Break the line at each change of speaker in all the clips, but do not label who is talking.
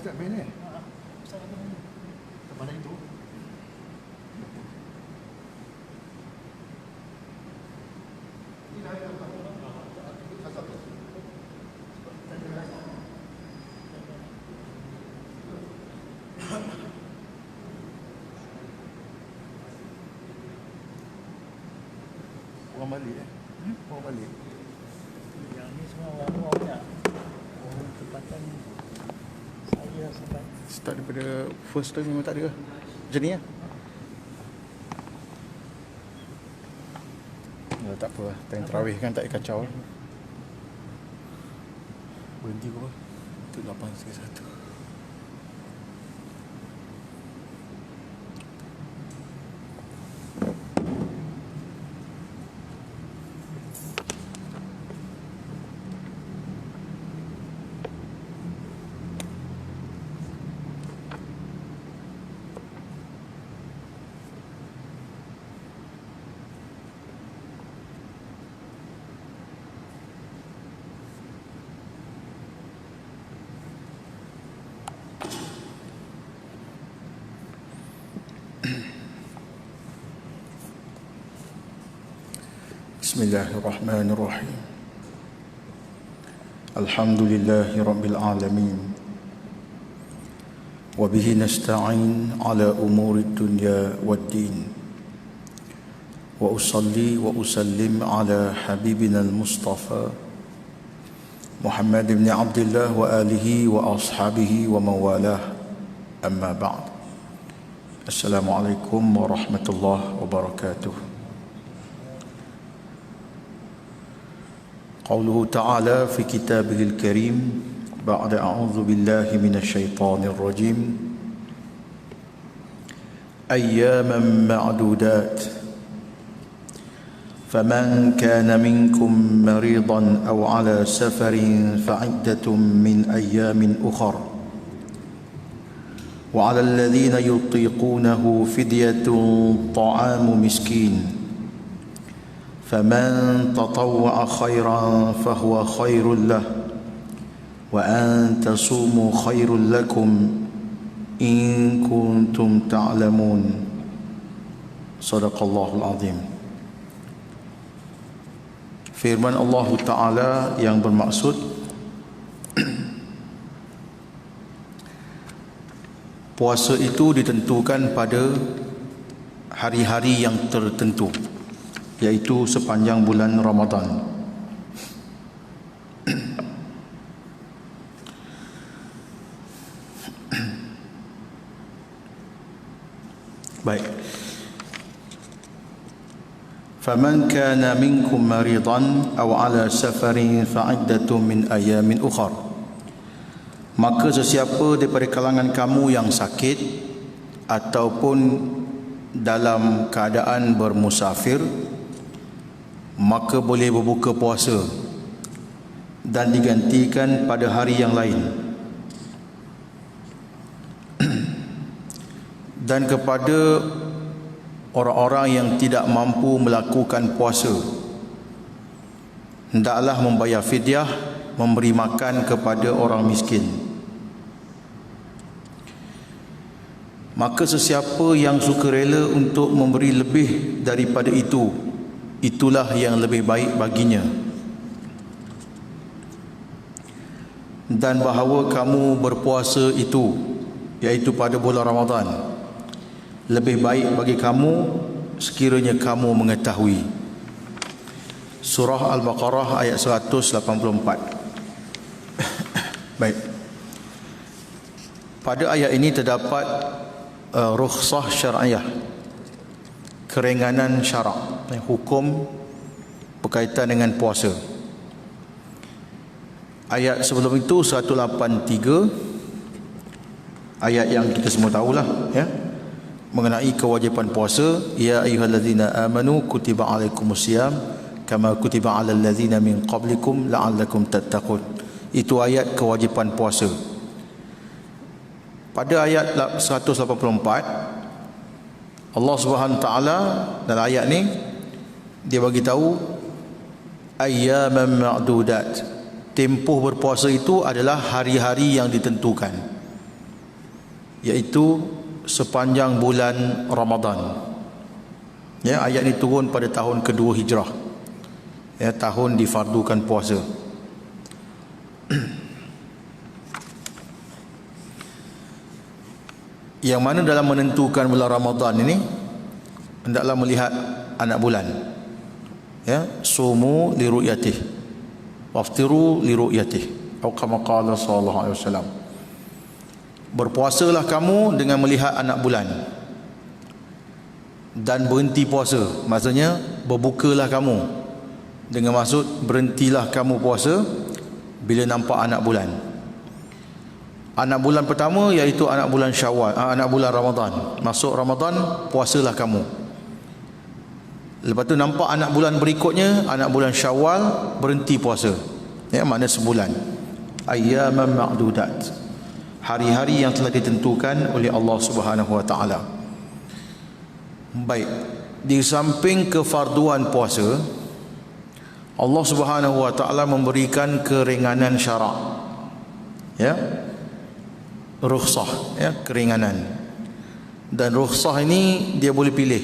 kat main ni.
Mana itu?
Orang balik Orang balik.
Yang ni semua orang-orang banyak. Orang tempatan saya sampai.
Start daripada first time memang tak ada ke? Macam ni lah. Ya, tak apa lah. Time terawih kan tak ada kacau lah. Berhenti ke apa? Itu 8.1. Bismillahirrahmanirrahim. Alhamdulillahi rabbil alamin. Wa bihi nasta'in ala umuri dunya waddin. Wa usalli wa usallim ala habibina al-Mustafa Muhammad ibn Abdullah wa alihi wa ashabihi wa mawalah. Amma ba'd. Assalamualaikum warahmatullahi wabarakatuh. قوله تعالى في كتابه الكريم بعد أعوذ بالله من الشيطان الرجيم أياما معدودات فمن كان منكم مريضا أو على سفر فعدة من أيام أخر وعلى الذين يطيقونه فدية طعام مسكين فمن تطوع خيرا فهو خير له وأن تصوموا خير لكم إن كنتم تعلمون صدق الله العظيم. Firman Allah Ta'ala yang bermaksud puasa itu ditentukan pada hari-hari yang tertentu, yaitu sepanjang bulan Ramadan. Baik. Faman kana minkum maridan aw ala safarin fa'iddatun min ayamin ukhar. Maka sesiapa daripada kalangan kamu yang sakit ataupun dalam keadaan bermusafir, maka boleh berbuka puasa dan digantikan pada hari yang lain. Dan kepada orang-orang yang tidak mampu melakukan puasa, hendaklah membayar fidyah, memberi makan kepada orang miskin. Maka sesiapa yang sukarela untuk memberi lebih daripada itu, itulah yang lebih baik baginya. Dan bahawa kamu berpuasa itu, iaitu pada bulan Ramadan, lebih baik bagi kamu sekiranya kamu mengetahui. Surah Al-Baqarah ayat 184. Baik. Pada ayat ini terdapat rukhsah syar'iyah, keringanan syarak, hukum berkaitan dengan puasa. Ayat sebelum itu 183, ayat yang kita semua tahulah ya, mengenai kewajipan puasa. Ya ayyuhallazina amanu kutiba alaikumusiyam kama kutiba alal ladzina min qablikum la'allakum tattaqun. Itu ayat kewajipan puasa. Pada ayat 184, Allah Subhanahu taala dalam ayat ni dia bagi tahu ayyaman ma'dudat. Tempoh berpuasa itu adalah hari-hari yang ditentukan. iaitu sepanjang bulan Ramadan. Ya, ayat ini turun pada tahun kedua Hijrah. Ya, tahun difardukan puasa. Yang mana dalam menentukan bulan Ramadan ini hendaklah melihat anak bulan. Ya, sumu li ru'yatih waftiru li ru'yatih atau kama qala sallallahu alaihi wasallam. Berpuasalah kamu dengan melihat anak bulan dan berhenti puasa, maksudnya berbukalah kamu dengan maksud berhentilah kamu puasa bila nampak anak bulan. Anak bulan pertama iaitu anak bulan Syawal, anak bulan Ramadan. Masuk Ramadan, puasalah kamu. Lepas tu nampak anak bulan berikutnya, anak bulan Syawal, berhenti puasa. Ya, makna sebulan. Ayyaman ma'dudat. Hari-hari yang telah ditentukan oleh Allah Subhanahu wa taala. Baik, di samping kefarduan puasa, Allah Subhanahu wa taala memberikan keringanan syarak. Ya. Rukhsah, ya, keringanan. Dan rukhsah ini dia boleh pilih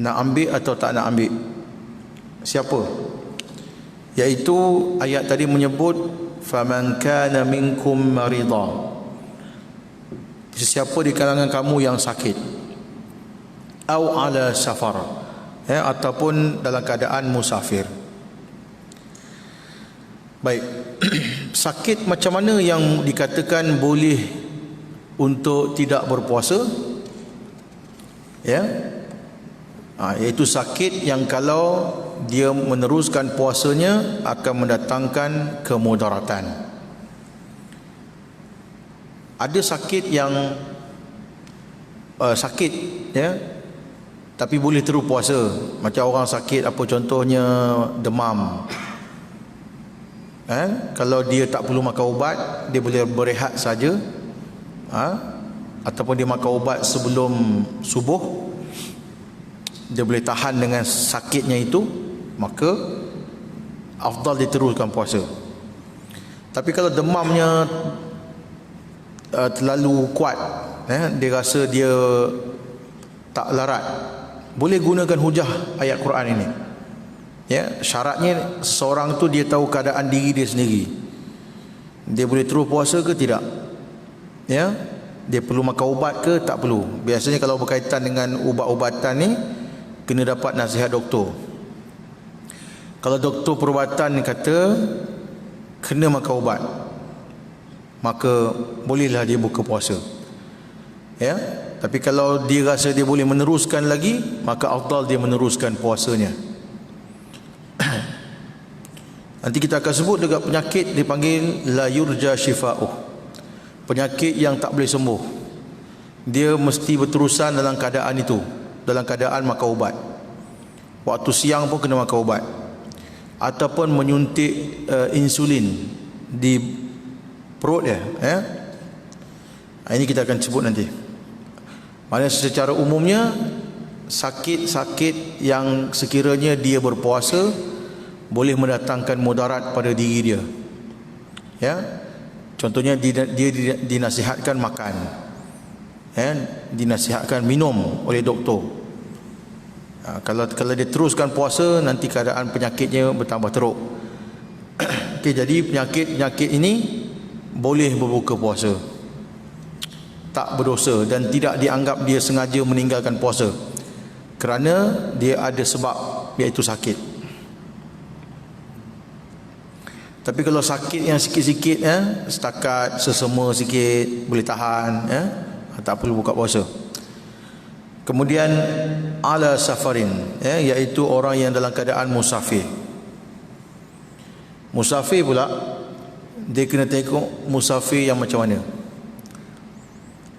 nak ambil atau tak nak ambil. Siapa? Iaitu ayat tadi menyebut faman kana minkum marida. Sesiapa di kalangan kamu yang sakit, au ala safar, ya, ataupun dalam keadaan musafir. Baik. Sakit macam mana yang dikatakan boleh untuk tidak berpuasa? Ya, iaitu sakit yang kalau dia meneruskan puasanya akan mendatangkan kemudaratan. Ada sakit yang sakit, ya, tapi boleh terus puasa. Macam orang sakit apa contohnya demam. Kalau dia tak perlu makan ubat, dia boleh berehat saja. Ataupun dia makan ubat sebelum subuh, dia boleh tahan dengan sakitnya itu, maka afdal diteruskan puasa. Tapi kalau demamnya terlalu kuat, dia rasa dia tak larat, boleh gunakan hujah ayat Quran ini. Ya, syaratnya seseorang tu dia tahu keadaan diri dia sendiri. Dia boleh terus puasa ke tidak? Ya, dia perlu makan ubat ke tak perlu? Biasanya kalau berkaitan dengan ubat-ubatan ni kena dapat nasihat doktor. Kalau doktor perubatan kata kena makan ubat, maka bolehlah dia buka puasa. Ya, tapi kalau dia rasa dia boleh meneruskan lagi, maka afdal dia meneruskan puasanya. Nanti kita akan sebut dekat penyakit dipanggil la yurja shifa'uh. Penyakit yang tak boleh sembuh. Dia mesti berterusan dalam keadaan itu, dalam keadaan makan ubat. Waktu siang pun kena makan ubat. Ataupun menyuntik insulin di perut dia, ya. Ini kita akan sebut nanti. Maksudnya secara umumnya sakit-sakit yang sekiranya dia berpuasa boleh mendatangkan mudarat pada diri dia. Ya. Contohnya dia dinasihatkan makan. Ya, dinasihatkan minum oleh doktor. Kalau dia teruskan puasa, nanti keadaan penyakitnya bertambah teruk. Okey, jadi penyakit ini boleh berbuka puasa. Tak berdosa dan tidak dianggap dia sengaja meninggalkan puasa. Kerana dia ada sebab, iaitu sakit. Tapi kalau sakit yang sikit-sikit, ya, setakat sesama sikit, boleh tahan, ya, tak perlu buka puasa. Kemudian ala safarin, ya, iaitu orang yang dalam keadaan musafir. Musafir pula dia kena tengok musafir yang macam mana.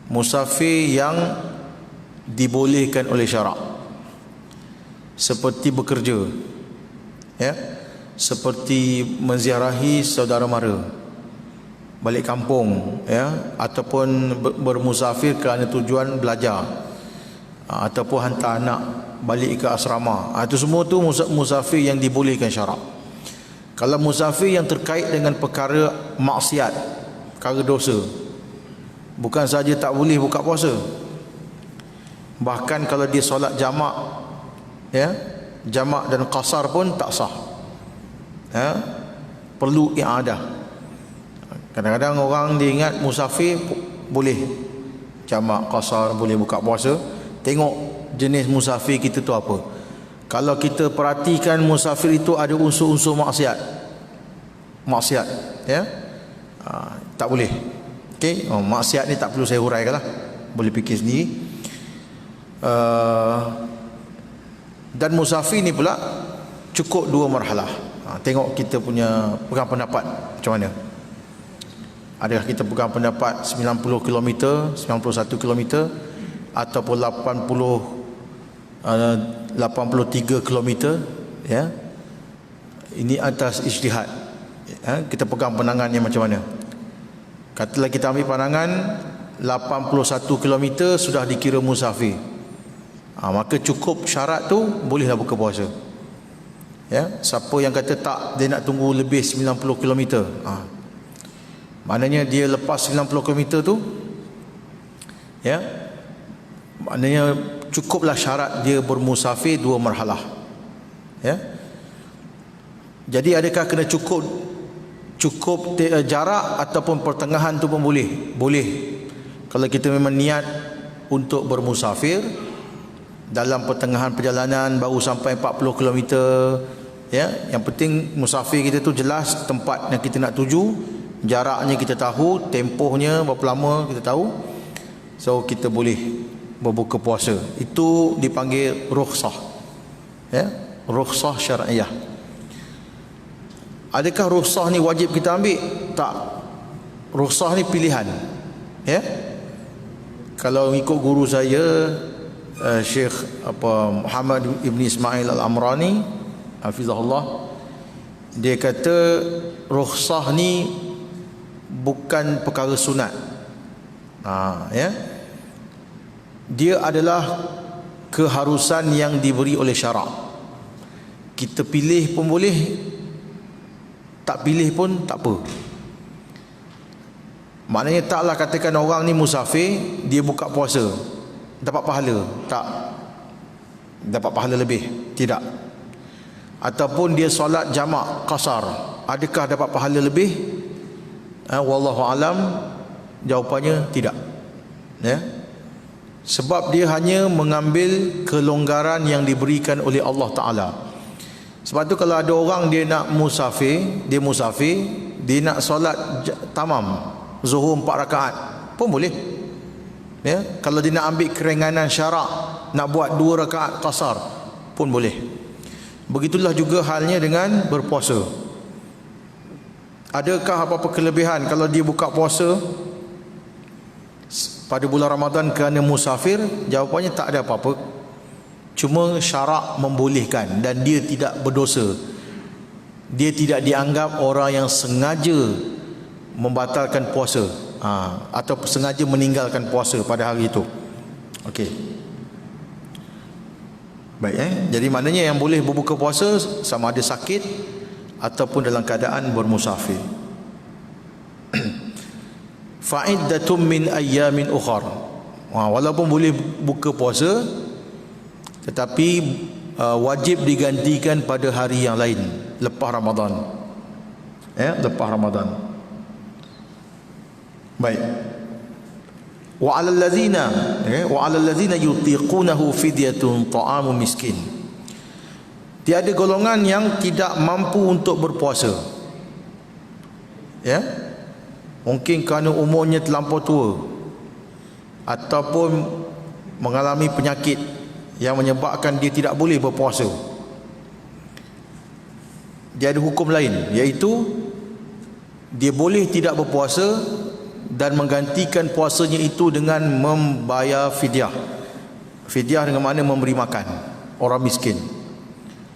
Musafir yang dibolehkan oleh syarak, seperti bekerja, ya, seperti menziarahi saudara mara, balik kampung, ya, ataupun bermusafir kerana tujuan belajar, ataupun hantar anak balik ke asrama. Itu semua tu musafir yang dibolehkan syarak. Kalau musafir yang terkait dengan perkara maksiat, perkara dosa, Bukan saja tak boleh buka puasa, bahkan kalau dia solat jamak, ya, jamak dan qasar pun tak sah, ya, perlu i'adah. Kadang-kadang orang dia ingat musafir boleh jamak qasar, boleh buka puasa. Tengok jenis musafir kita tu apa. Kalau kita perhatikan musafir itu ada unsur-unsur maksiat, ya, tak boleh. Okey, maksiat ni tak perlu saya huraikan lah, boleh fikir sendiri. Dan musafir ni pula cukup 2 marhalah. Tengok kita punya pegang pendapat macam mana. Adakah kita pegang pendapat 90 km, 91 km, ataupun 83 km, ya. Ini atas ijtihad, ya. Kita pegang pandangannya macam mana. Katalah kita ambil pandangan 81 km sudah dikira musafir, maka cukup syarat tu bolehlah buka puasa, ya. Siapa yang kata tak, dia nak tunggu lebih 90 km, maknanya dia lepas 90 km tu, ya, maknanya cukuplah syarat dia bermusafir 2 marhalah, ya. Jadi adakah kena cukup jarak ataupun pertengahan tu pun boleh? Boleh. Kalau kita memang niat untuk bermusafir, dalam pertengahan perjalanan baru sampai 40 km, ya, yang penting musafir kita tu jelas tempat yang kita nak tuju, jaraknya kita tahu, tempohnya berapa lama kita tahu, so kita boleh berbuka puasa. Itu dipanggil rukhsah, ya, rukhsah syar'iyah. Adakah rukhsah ni wajib kita ambil? Tak. Rukhsah ni pilihan, ya. Kalau ikut guru saya, Syekh Muhammad Ibn Ismail Al-Amrani hafizahullah, dia kata rukhsah ni bukan perkara sunat, ya. Dia adalah keharusan yang diberi oleh syarak. Kita pilih pun boleh, tak pilih pun tak apa. Maknanya taklah katakan orang ni musafir, dia buka puasa dapat pahala, tak dapat pahala lebih, tidak. Ataupun dia solat jamak qasar, adakah dapat pahala lebih? Wallahu alam, jawapannya tidak, ya. Sebab dia hanya mengambil kelonggaran yang diberikan oleh Allah Ta'ala. Sebab tu kalau ada orang dia nak musafir, dia nak solat tamam zuhur 4 rakaat pun boleh, ya. Kalau dia nak ambil keringanan syarak, nak buat 2 rakaat qasar pun boleh. Begitulah juga halnya dengan berpuasa. Adakah apa-apa kelebihan kalau dia buka puasa pada bulan Ramadan kerana musafir? Jawapannya tak ada apa-apa. Cuma syarak membolehkan dan dia tidak berdosa. Dia tidak dianggap orang yang sengaja membatalkan puasa, atau sengaja meninggalkan puasa pada hari itu. Okey. Baik, jadi maknanya yang boleh berbuka puasa sama ada sakit ataupun dalam keadaan bermusafir. Fa'iddatum min ayyamin ukhar. Walaupun boleh buka puasa, tetapi wajib digantikan pada hari yang lain lepas Ramadan, ya, lepas Ramadan. Baik. Wa 'alal ladzina yutiqunahu fidyatun ta'amu miskin. Tiada golongan yang tidak mampu untuk berpuasa, ya. Mungkin kerana umurnya terlampau tua ataupun mengalami penyakit yang menyebabkan dia tidak boleh berpuasa. Dia ada hukum lain, iaitu dia boleh tidak berpuasa dan menggantikan puasanya itu dengan membayar fidyah. Fidyah dengan makna memberi makan orang miskin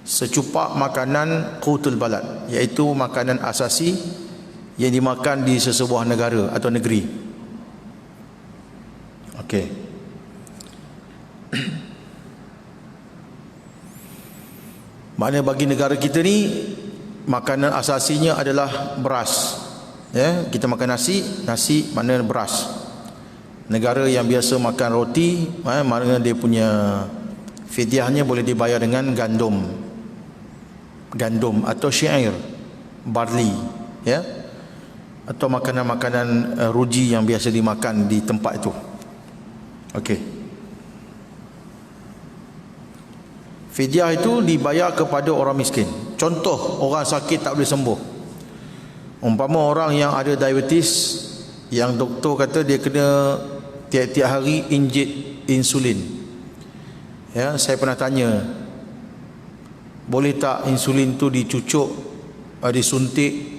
secupak makanan qutul balad, iaitu makanan asasi yang dimakan di sesebuah negara atau negeri. Okey. Maknanya bagi negara kita ni makanan asasinya adalah beras, ya. Kita makan nasi, maknanya beras. Negara yang biasa makan roti, maknanya dia punya fidyahnya boleh dibayar dengan gandum atau syair, barley, ya, atau makanan-makanan ruji yang biasa dimakan di tempat itu. Okey. Fidyah itu dibayar kepada orang miskin. Contoh, orang sakit tak boleh sembuh. Umpama orang yang ada diabetes, yang doktor kata dia kena tiap-tiap hari injek insulin. Ya, saya pernah tanya, boleh tak insulin tu dicucuk, disuntik,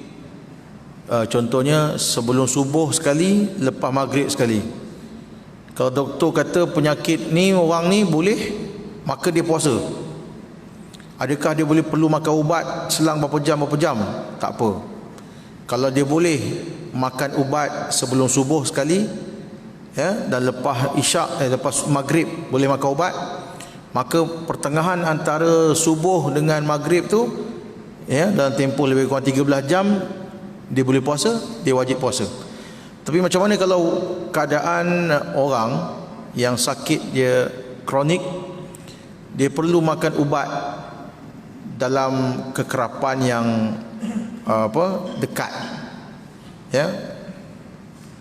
contohnya sebelum subuh sekali, lepas maghrib sekali. Kalau doktor kata penyakit ni, orang ni boleh, maka dia puasa. Adakah dia boleh perlu makan ubat selang berapa jam? Tak apa. Kalau dia boleh makan ubat sebelum subuh sekali, ya, dan lepas isyak, lepas maghrib boleh makan ubat, maka pertengahan antara subuh dengan maghrib tu, ya, dalam tempoh lebih kurang 13 jam dia boleh puasa, dia wajib puasa. Tapi macam mana kalau keadaan orang yang sakit, dia kronik, dia perlu makan ubat dalam kekerapan yang dekat, ya,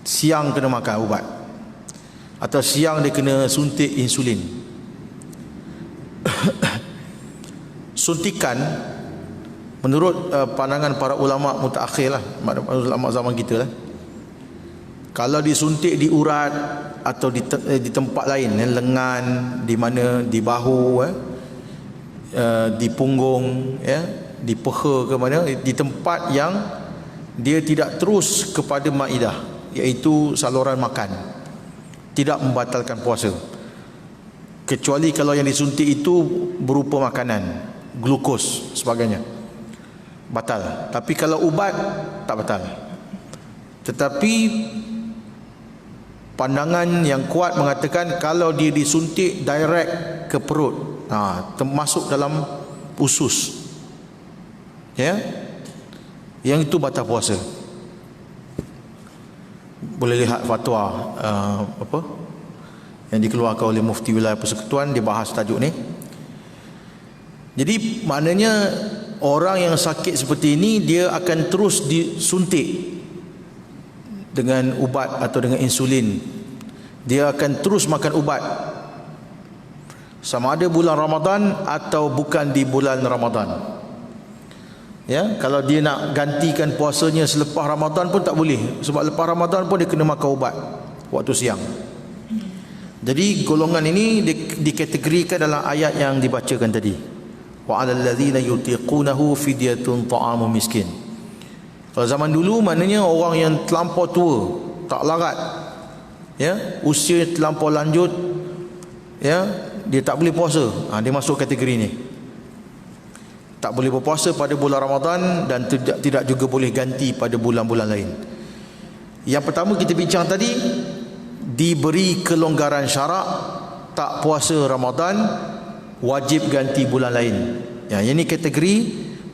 siang kena makan ubat, atau siang dia kena suntik insulin. Suntikan menurut pandangan para ulama mutaakhir lah, ulama zaman kita lah, kalau disuntik di urat atau di tempat lain, lengan, di mana, di bahu, di punggung, ya, di peha ke mana, di tempat yang dia tidak terus kepada maidah, iaitu saluran makan, tidak membatalkan puasa, kecuali kalau yang disuntik itu berupa makanan, glukos sebagainya, batal. Tapi kalau ubat tak batal. Tetapi pandangan yang kuat mengatakan kalau dia disuntik direct ke perut, termasuk dalam usus, ya, yang itu batal puasa. Boleh lihat fatwa yang dikeluarkan oleh Mufti Wilayah Persekutuan, dia bahas tajuk ni. Jadi maknanya orang yang sakit seperti ini, dia akan terus disuntik dengan ubat atau dengan insulin. Dia akan terus makan ubat, sama ada bulan Ramadan atau bukan di bulan Ramadan. Ya, kalau dia nak gantikan puasanya selepas Ramadan pun tak boleh, sebab lepas Ramadan pun dia kena makan ubat waktu siang. Jadi golongan ini dikategorikan dalam ayat yang dibacakan tadi. Wa 'alal ladzina yutiqunahu fidyatun ta'amu miskin. Kalau zaman dulu maknanya orang yang terlampau tua, tak larat, ya, usia terlampau lanjut, ya, dia tak boleh puasa. Dia masuk kategori ni. Tak boleh berpuasa pada bulan Ramadan dan tidak juga boleh ganti pada bulan-bulan lain. Yang pertama kita bincang tadi, diberi kelonggaran syarak, tak puasa Ramadan, wajib ganti bulan lain. Ya, ini kategori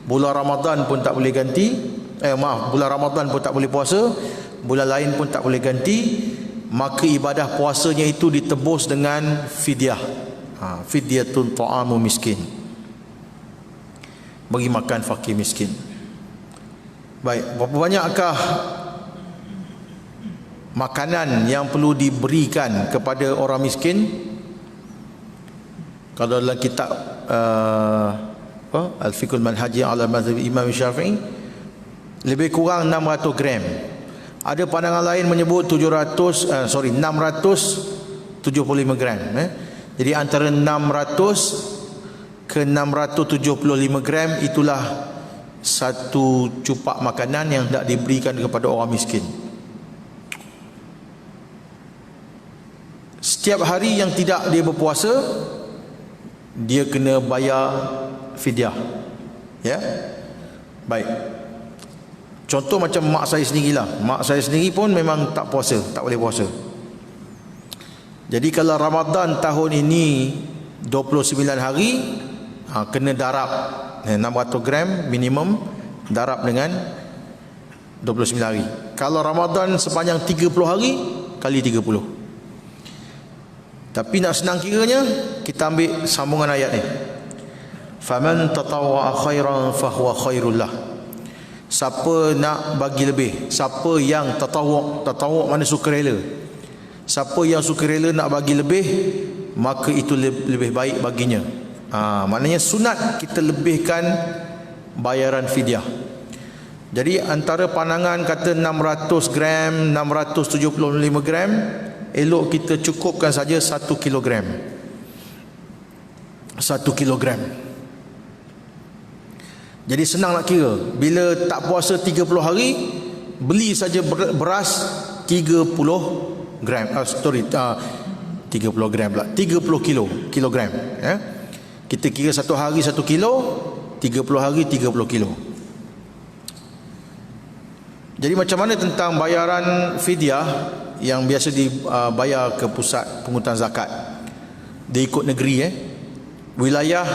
bulan Ramadan pun tak boleh ganti. Bulan Ramadan pun tak boleh puasa, bulan lain pun tak boleh ganti, maka ibadah puasanya itu ditebus dengan fidyah. Fidyatun ta'amu miskin, bagi makan fakir miskin. Baik, berapa banyakkah makanan yang perlu diberikan kepada orang miskin? Kalau dalam kitab Al-Fiqhul Manhaji ala Mazhab Imam Syafi'i, lebih kurang 600 gram. Ada pandangan lain menyebut 675 gram. Jadi antara 600 ke 675 gram itulah satu cupak makanan yang hendak diberikan kepada orang miskin. Setiap hari yang tidak dia berpuasa, dia kena bayar fidyah. Ya. Baik. Contoh macam mak saya sendirilah. Mak saya sendiri pun memang tak puasa, tak boleh puasa. Jadi kalau Ramadan tahun ini 29 hari, kena darab 600 gram minimum, darab dengan 29 hari. Kalau Ramadan sepanjang 30 hari, kali 30. Tapi nak senang kiranya, kita ambil sambungan ayat ni. Faman tatawwa'a khairan fahuwa khairul lah. Siapa nak bagi lebih, siapa yang tatawwu' mana sukarela, siapa yang sukarela nak bagi lebih, maka itu lebih baik baginya. Maknanya sunat kita lebihkan bayaran fidyah. Jadi antara pandangan kata 600 gram, 675 gram, elok kita cukupkan saja 1 kilogram. 1 kilogram. Jadi senang nak kira. Bila tak puasa 30 hari, beli saja beras 30 gram. 30 gram pula. 30 kilogram. Ya. Kita kira 1 hari 1 kilo, 30 hari 30 kilo. Jadi macam mana tentang bayaran fidyah yang biasa dibayar ke pusat pungutan zakat? Dia ikut negeri Wilayah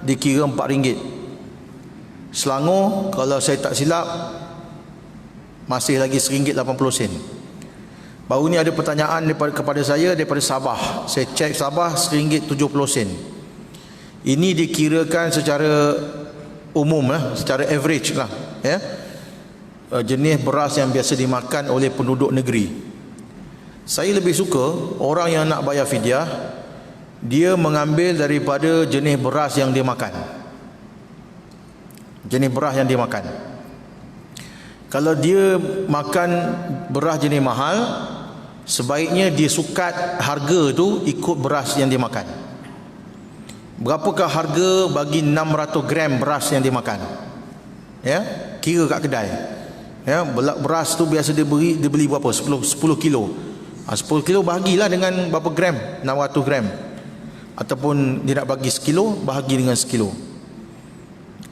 dikira RM4. Selangor kalau saya tak silap masih lagi RM1.80. Baru ni ada pertanyaan kepada saya daripada Sabah. Saya cek Sabah RM1.70. Ini dikirakan secara umum secara average lah ya. Jenis beras yang biasa dimakan oleh penduduk negeri. Saya lebih suka orang yang nak bayar fidyah, dia mengambil daripada jenis beras yang dia makan. Jenis beras yang dia makan. Kalau dia makan beras jenis mahal, sebaiknya dia sukat harga tu ikut beras yang dia makan. Berapakah harga bagi 600 gram beras yang dia makan? Ya, kira kat kedai. Ya, beras tu biasa dia beli berapa? 10 kilo. 10 kilo bahagilah dengan berapa gram? 600 gram. Ataupun dia nak bagi sekilo, bahagi dengan sekilo.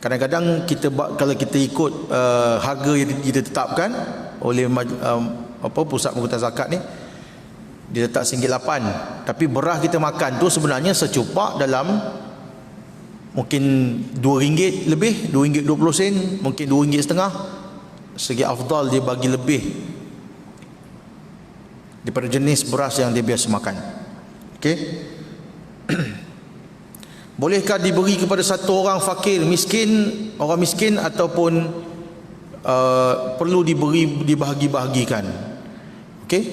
Kadang-kadang kalau kita ikut harga yang ditetapkan oleh pusat pengutan zakat ni, dia letak RM1.8. Tapi beras kita makan tu sebenarnya secupak dalam mungkin RM2 lebih, RM2.20, mungkin RM2.50. Segi afdal dia bagi lebih daripada jenis beras yang dia biasa makan. Okey. Bolehkah diberi kepada satu orang fakir, orang miskin ataupun perlu dibahagi-bahagikan? Okey.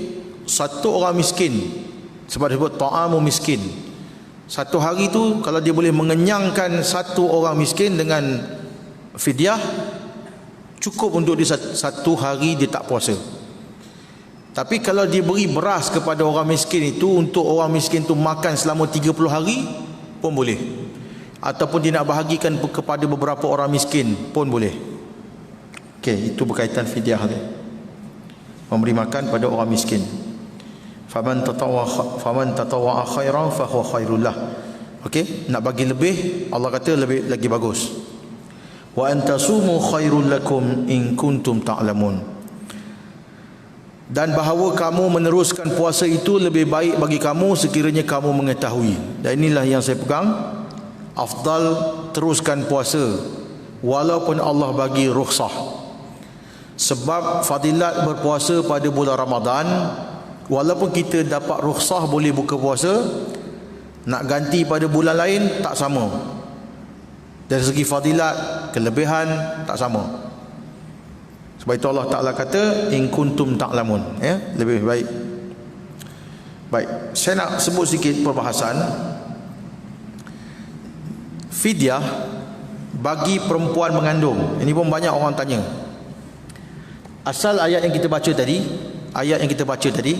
Satu orang miskin, sebab disebut ta'amu miskin. Satu hari tu kalau dia boleh mengenyangkan satu orang miskin dengan fidyah, cukup untuk dia satu hari dia tak puasa. Tapi kalau dia beri beras kepada orang miskin itu untuk orang miskin tu makan selama 30 hari pun boleh. Ataupun dia nak bahagikan kepada beberapa orang miskin pun boleh. Okey, itu berkaitan fidyah dia. Memberi makan pada orang miskin. Faman tatawwa khairan fa huwa khairul lah. Okey, nak bagi lebih, Allah kata lebih lagi bagus. Wa antasumu khairul lakum in kuntum ta'lamun. Dan bahawa kamu meneruskan puasa itu lebih baik bagi kamu sekiranya kamu mengetahui. Dan inilah yang saya pegang, afdal teruskan puasa walaupun Allah bagi rukhsah. Sebab fadilat berpuasa pada bulan Ramadan, walaupun kita dapat rukhsah boleh buka puasa, nak ganti pada bulan lain tak sama. Dari segi fadilat, kelebihan tak sama. Sebab itu Allah Ta'ala kata in kuntum ta'lamun, ya, lebih baik. Baik, saya nak sebut sikit perbahasan fidyah bagi perempuan mengandung. Ini pun banyak orang tanya. Asal ayat yang kita baca tadi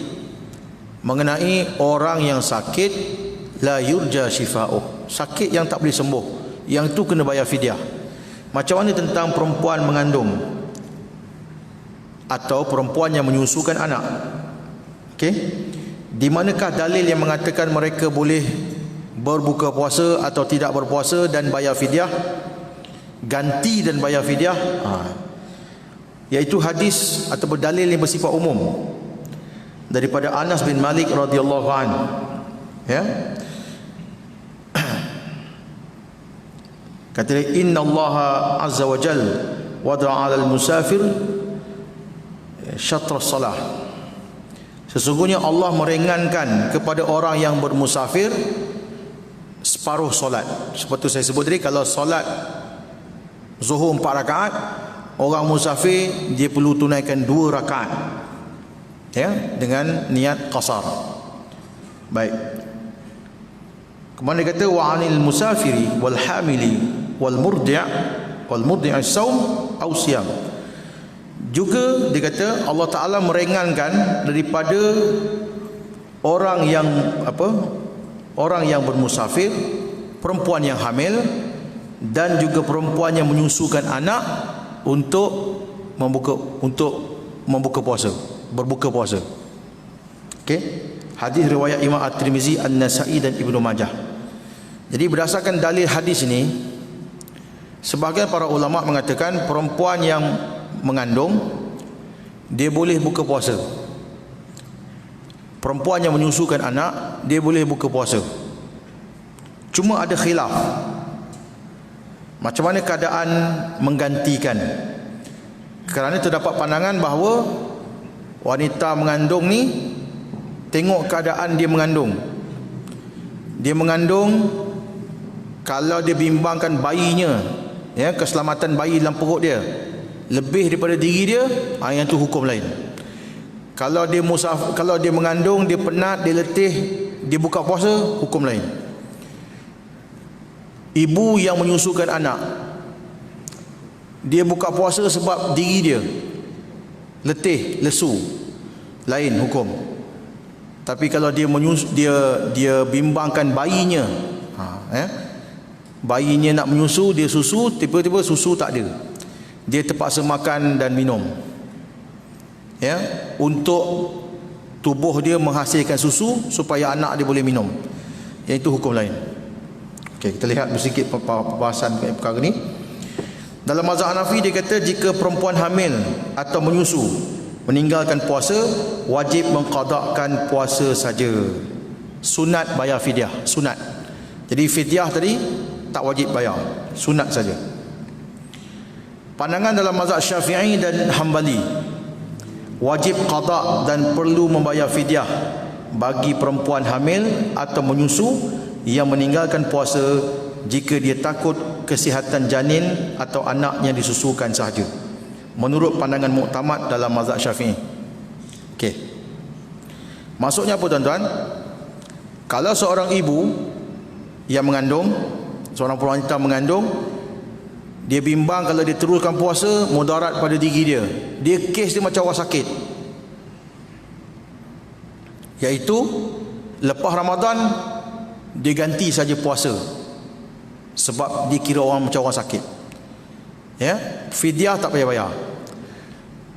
mengenai orang yang sakit la yurja shifa'uh, sakit yang tak boleh sembuh, yang tu kena bayar fidyah. Macam mana tentang perempuan mengandung atau perempuan yang menyusukan anak? Okey, di manakah dalil yang mengatakan mereka boleh berbuka puasa atau tidak berpuasa dan bayar fidyah, ganti dan bayar fidyah? Iaitu hadis atau dalil yang bersifat umum daripada Anas bin Malik radhiyallahu anhu, ya. Kata dia, inna Allah azza wa jal wada'a 'alal musafir syatra salah Sesungguhnya Allah meringankan kepada orang yang bermusafir separuh solat. Seperti saya sebut tadi, kalau solat zuhur 4 rakaat, orang musafir dia perlu tunaikan 2 rakaat, ya, dengan niat qasar. Baik. Kemudian dia kata wa 'anil musafiri wal hamili wal murdi' as-saum aw siyam. Juga dia kata Allah Taala meringankan daripada orang yang orang yang bermusafir, perempuan yang hamil dan juga perempuan yang menyusukan anak untuk membuka puasa, berbuka puasa. Okey. Hadis riwayat Imam At-Tirmizi, An-Nasa'i dan Ibnu Majah. Jadi berdasarkan dalil hadis ini, sebahagian para ulama mengatakan perempuan yang mengandung dia boleh buka puasa. Perempuan yang menyusukan anak dia boleh buka puasa. Cuma ada khilaf macam mana keadaan menggantikan. Kerana terdapat pandangan bahawa wanita mengandung ni tengok keadaan dia mengandung. Dia mengandung, kalau dia bimbangkan bayinya, ya, keselamatan bayi dalam perut dia lebih daripada diri dia, yang tu hukum lain. Kalau dia mengandung, dia penat, dia letih, dia buka puasa, hukum lain. Ibu yang menyusukan anak, dia buka puasa sebab diri dia letih, lesu, lain hukum. Tapi kalau dia bimbangkan bayinya, bayinya nak menyusu, dia susu, tiba-tiba susu tak ada, dia terpaksa makan dan minum, ya, untuk tubuh dia menghasilkan susu supaya anak dia boleh minum, iaitu hukum lain. Okey, kita lihat sedikit pembahasan perkara ni. Dalam mazhab Hanafi dia kata jika perempuan hamil atau menyusu meninggalkan puasa, wajib mengqadakkan puasa saja. Sunat bayar fidyah, sunat. Jadi fidyah tadi tak wajib bayar, sunat saja. Pandangan dalam mazhab Syafi'i dan Hambali, wajib qada dan perlu membayar fidyah bagi perempuan hamil atau menyusu yang meninggalkan puasa jika dia takut kesihatan janin atau anaknya disusukan sahaja, menurut pandangan muktamad dalam mazhab Syafi'i. Okey. Maksudnya apa tuan-tuan? Kalau seorang ibu yang mengandung, seorang wanita mengandung, dia bimbang kalau dia teruskan puasa mudarat pada diri dia. Dia kes dia macam orang sakit. Iaitu lepas Ramadan dia ganti saja puasa. Sebab dia kira orang macam orang sakit. Ya, fidyah tak payah bayar.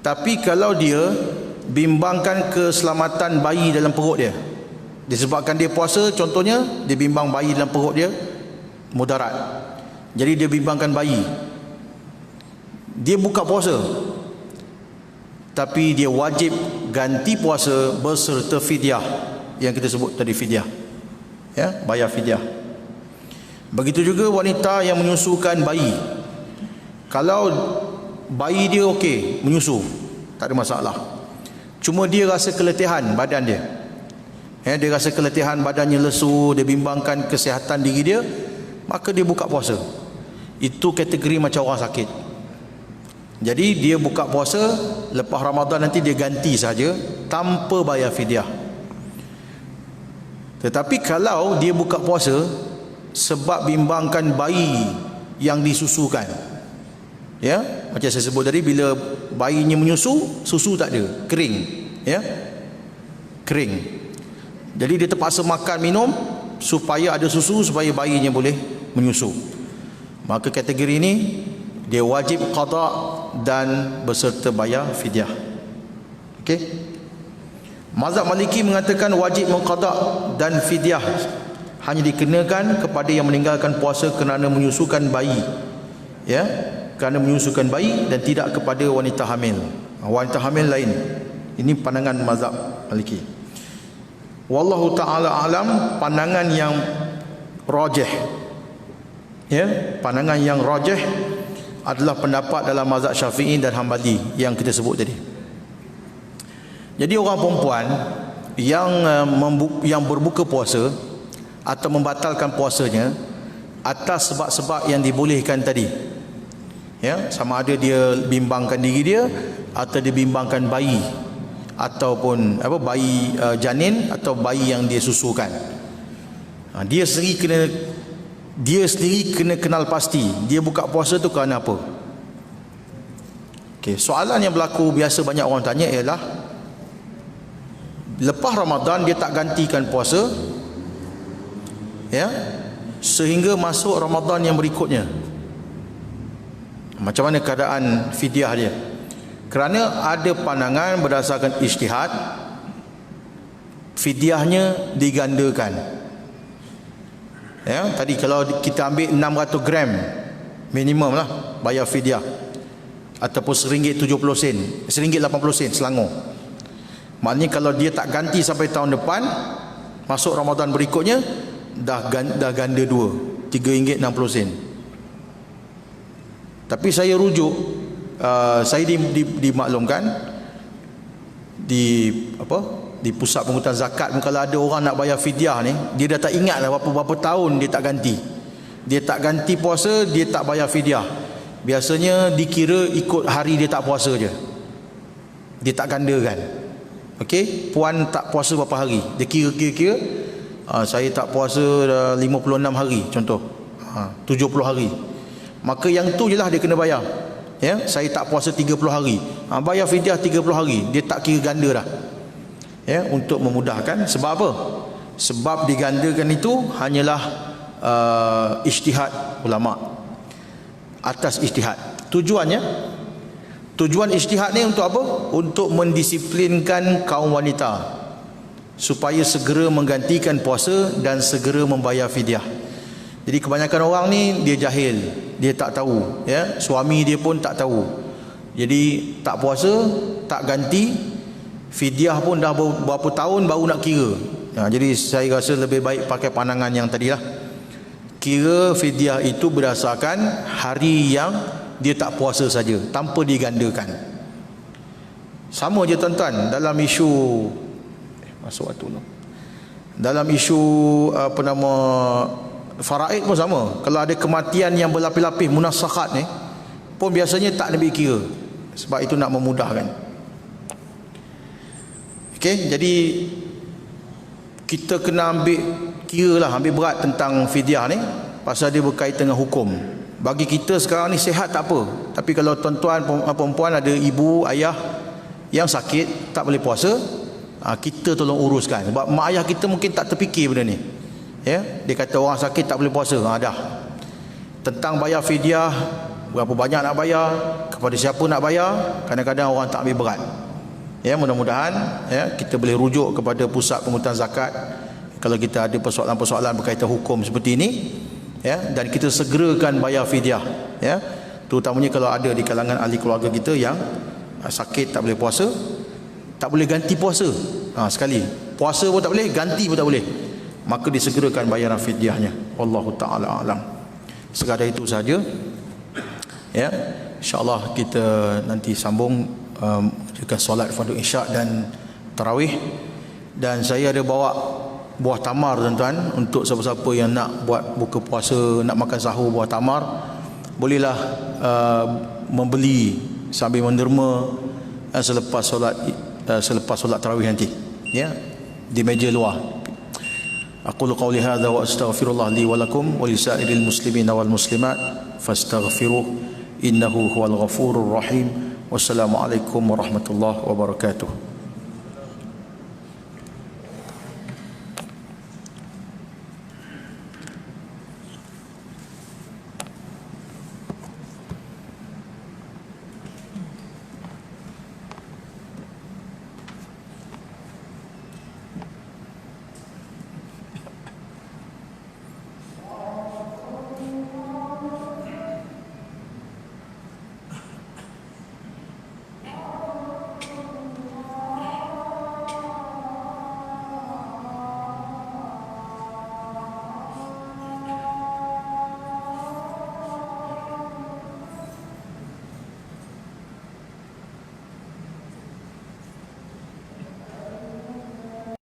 Tapi kalau dia bimbangkan keselamatan bayi dalam perut dia, disebabkan dia puasa, contohnya dia bimbang bayi dalam perut dia mudarat, jadi dia bimbangkan bayi, dia buka puasa, tapi dia wajib ganti puasa berserta fidyah yang kita sebut tadi, fidyah, ya, bayar fidyah. Begitu juga wanita yang menyusukan bayi. Kalau bayi dia okey, menyusu, tak ada masalah. Cuma dia rasa keletihan badan dia, ya, dia rasa keletihan badannya, lesu, dia bimbangkan kesihatan diri dia, maka dia buka puasa. Itu kategori macam orang sakit. Jadi dia buka puasa, lepas Ramadan nanti dia ganti saja tanpa bayar fidyah. Tetapi kalau dia buka puasa sebab bimbangkan bayi yang disusukan, ya, macam saya sebut tadi, bila bayinya menyusu, susu tak ada, kering, ya, kering. Jadi dia terpaksa makan, minum supaya ada susu, supaya bayinya boleh menyusu. Maka kategori ini dia wajib qada dan berserta bayar fidyah. Okey. Mazhab Maliki mengatakan wajib mengqada dan fidyah hanya dikenakan kepada yang meninggalkan puasa kerana menyusukan bayi, ya, kerana menyusukan bayi, dan tidak kepada wanita hamil. Wanita hamil lain. Ini pandangan mazhab Maliki. Wallahu ta'ala alam, pandangan yang rajih, ya, pandangan yang rajih adalah pendapat dalam mazhab Syafi'i dan Hambali yang kita sebut tadi. Jadi orang perempuan yang berbuka puasa atau membatalkan puasanya atas sebab-sebab yang dibolehkan tadi. Ya, sama ada dia bimbangkan diri dia atau dia bimbangkan bayi ataupun bayi janin atau bayi yang dia susukan. Dia sendiri kena kenal pasti dia buka puasa tu kerana apa. Okey, soalan yang berlaku biasa banyak orang tanya ialah lepas Ramadan dia tak gantikan puasa, ya, sehingga masuk Ramadan yang berikutnya. Macam mana keadaan fidyah dia? Kerana ada pandangan berdasarkan ijtihad, fidyahnya digandakan. Ya, tadi kalau kita ambil 600 gram minimum lah bayar fidyah, ataupun RM1.70, RM1.80 selangor. Maknanya kalau dia tak ganti sampai tahun depan, masuk Ramadan berikutnya dah ganda dua, RM3.60. Tapi saya rujuk, saya dimaklumkan di pusat pengurutan zakat, kalau ada orang nak bayar fidyah ni, dia dah tak ingat dah berapa tahun dia tak ganti. Dia tak ganti puasa, dia tak bayar fidyah. Biasanya dikira ikut hari dia tak puasa je. Dia tak gandakan. Okey, puan tak puasa berapa hari? Dia kira saya tak puasa dah 56 hari contoh. 70 hari. Maka yang tu je lah dia kena bayar. Ya, saya tak puasa 30 hari. Bayar fidyah 30 hari. Dia tak kira ganda dah. Ya, untuk memudahkan. Sebab apa? Sebab digandakan itu hanyalah ijtihad ulama, atas ijtihad. Tujuan ijtihad ni untuk apa? Untuk mendisiplinkan kaum wanita supaya segera menggantikan puasa dan segera membayar fidyah. Jadi kebanyakan orang ni dia jahil, dia tak tahu, ya, suami dia pun tak tahu. Jadi tak puasa, tak ganti, fidyah pun dah berapa tahun baru nak kira. Jadi saya rasa lebih baik pakai pandangan yang tadilah. Kira fidyah itu berdasarkan hari yang dia tak puasa saja, tanpa digandakan. Sama je tuan-tuan dalam isu masuk waktu tu. Dalam isu faraid pun sama. Kalau ada kematian yang berlapis-lapis munasakhat ni pun biasanya tak ambil kira. Sebab itu nak memudahkan. Okey, jadi kita kena ambil kira lah, ambil berat tentang fidyah ni, pasal dia berkaitan dengan hukum. Bagi kita sekarang ni sihat tak apa, tapi kalau tuan-tuan perempuan ada ibu ayah yang sakit tak boleh puasa, kita tolong uruskan. Sebab mak ayah kita mungkin tak terfikir benda ni, ya, dia kata orang sakit tak boleh puasa, dah. Tentang bayar fidyah, berapa banyak nak bayar, kepada siapa nak bayar, kadang-kadang orang tak ambil berat. Ya, mudah-mudahan ya kita boleh rujuk kepada pusat pengurutan zakat kalau kita ada persoalan-persoalan berkaitan hukum seperti ini, ya, dan kita segerakan bayar fidyah, ya, terutamanya kalau ada di kalangan ahli keluarga kita yang sakit tak boleh puasa, tak boleh ganti puasa, sekali puasa pun tak boleh, ganti pun tak boleh, maka disegerakan bayaran fidyahnya. Wallahu taala alam. Sekadar itu saja, ya, insyaallah kita nanti sambung juga solat fardu isyak dan tarawih. Dan saya ada bawa buah tamar tuan-tuan, untuk siapa-siapa yang nak buat buka puasa, nak makan sahur buah tamar, bolehlah membeli sambil menderma selepas solat tarawih nanti, ya, di meja luar. Aqulu qawli hadza wa astaghfirullah li wa lakum wa lisairil muslimin wal muslimat fastaghfiruh innahu huwal ghafurur rahim. Wassalamualaikum warahmatullahi wabarakatuh.